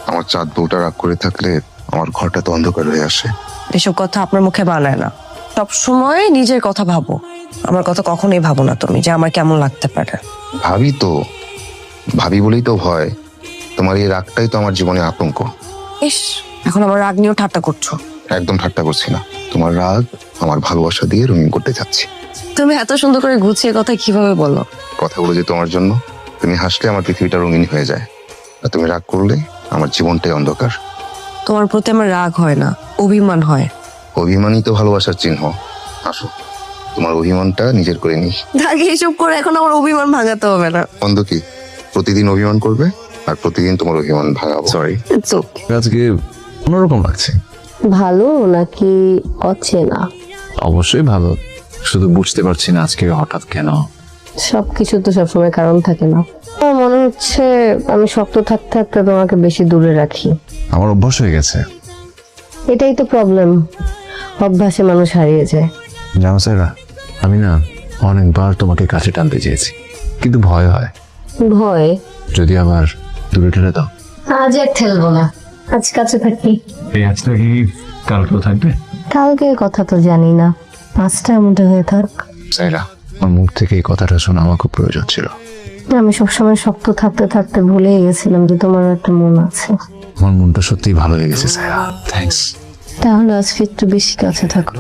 আমার চাঁদ বউটা রাগ করে থাকলে আমার ঘরটা তো অন্ধকার হয়ে আসে। এসব কথা আপনার মুখে বানায় না। সব সময় নিজের কথা ভাবো, আমার কথা কখনোই ভাবো না তুমি যে আমার কেমন লাগতে পারে। ভাবি তো, ভাবি বলেই তো ভয়। তোমার এই রাগটাই তো আমার জীবনে আতঙ্ক। ইস, এখন আমার রাগ নিয়েও ঠাট্টা করছো। একদম ঠাট্টা করছি না, তোমার রাগ আমার ভালোবাসা দিয়ে রঙিন করতে চাচ্ছি। তুমি এত সুন্দর করে গুছিয়ে কথা কিভাবে বলো? কথাগুলো যে তোমার জন্য। তুমি হাসলে আমার পৃথিবীটা রঙিন হয়ে যায়, আর তুমি রাগ করলে আমার জীবনটাই অন্ধকার। তোমার প্রতি আমার রাগ হয় না, অভিমান হয়। অভিমানই তো ভালোবাসার চিহ্ন। আসো, তোমার অভিমানটা নিজের করে নি। আগে এসব করে এখন আমার অভিমান ভাঙাতে হবে না। বন্ধ কি? প্রতিদিন অভিমান করবে আর প্রতিদিন তোমার অভিমান ভাঙাবো। সরি। It's okay. আজকে অন্যরকম লাগছে। ভালো নাকি অচেনা? অবশ্যই ভালো, শুধু বুঝতে পারছি না আজকে হঠাৎ কেন। সবকিছু তো সবসময় কারণ থাকে না। আমার মনে হচ্ছে আমি শক্ত থাকতে থাকতে তোমাকে বেশি দূরে রাখি। আমার অভ্যাস হয়ে গেছে। এটাই তো প্রবলেম, অভ্যাসে মানুষ হারিয়ে যায়। জানো সাইরা, আমি না অনেকবার তোমাকে কাছে টানতে চেয়েছি, কিন্তু ভয় হয়। ভয়? যদি আবার দূরে ঠেলে দাও। আজ আর ঠেলবো না, আজ কাছে থাকি। এই আজটা কি কালকেও থাকবে? কালকের কথা তো জানি না, আজটার মধ্যে হয়ে থাক। সাইরা, আমার মুখ থেকে এই কথাটা শোনা আমার খুব প্রয়োজন ছিল। আমি সবসময় শক্ত থাকতে থাকতে ভুলেই গেছিলাম যে তোমার একটা মন আছে। আমার মনটা সত্যিই ভালো হয়ে গেছে সাইরা, থ্যাঙ্কস। তাহলে আজকে একটু বেশি কাছে থাকো,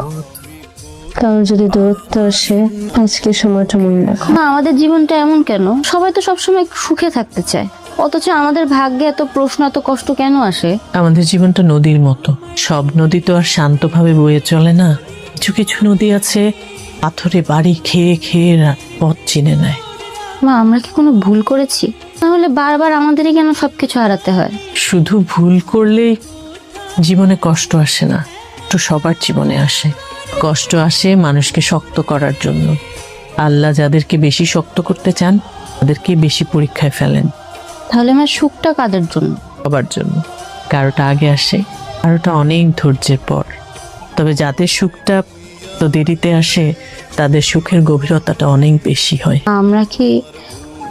কারণ যদি দূরত্ব আসে আজকে সময়টা মনে রাখো। না, আমাদের জীবনটা এমন কেন? সবাই তো সবসময় সুখে থাকতে চায়, অথচ আমাদের ভাগ্যে এত প্রশ্ন, এত কষ্ট কেন আসে? আমাদের জীবনটা নদীর মতো, সব নদী তো আর শান্তভাবে বয়ে চলে না। কিছু কিছু নদী আছে পাথরে বাড়ি খেয়ে খেয়ে পথ চিনে নেয়। মা, আমরা কি কোনো ভুল করেছি? তাহলে বারবার আমাদেরই কেন সবকিছু হারাতে হয়? শুধু ভুল করলেই জীবনে কষ্ট আসে না, তো সবার জীবনে আসে। কষ্ট আসে মানুষকে শক্ত করার জন্য। আল্লাহ যাদেরকে বেশি শক্ত করতে চান তাদেরকে বেশি পরীক্ষায় ফেলেন। তাহলে আমার সুখটা কাদের জন্য? সবার জন্য। কারোটা আগে আসে, কারোটা অনেক ধৈর্যের পর। তবে যাদের সুখটা তো দেরিতে আসে তাদের সুখের গভীরতাটা অনেক বেশি হয়। আমরা কি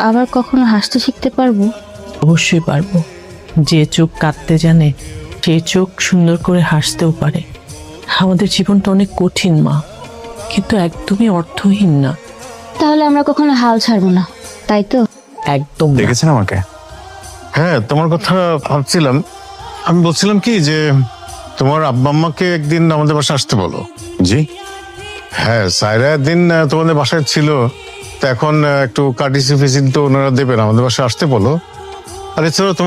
আবার কখনো হাসতে শিখতে পারবো? অবশ্যই পারবো। যে চোখ কাঁদতে জানে সে চোখ সুন্দর করে হাসতেও পারে। আমাদের জীবনটা অনেক কঠিন মা, কিন্তু একদমই অর্থহীন না। তাহলে আমরা কখনো হাল ছাড়বো না, তাই তো? একদম না। দেখেছেন আমাকে? হ্যাঁ, তোমার কথা ভাবছিলাম। আমি বলছিলাম কি যে তোমার আব্বা আম্মাকে একদিন আমাদের বাসায় আসতে বলো। জি। হ্যাঁ, সাইরা একদিন তোমাদের বাসায় ছিল, তো এখন একটু কাটিসি ফিসিন তো ওনারা দেবেন, আমাদের বাসায় আসতে বলো। আর এছাড়াও তোমার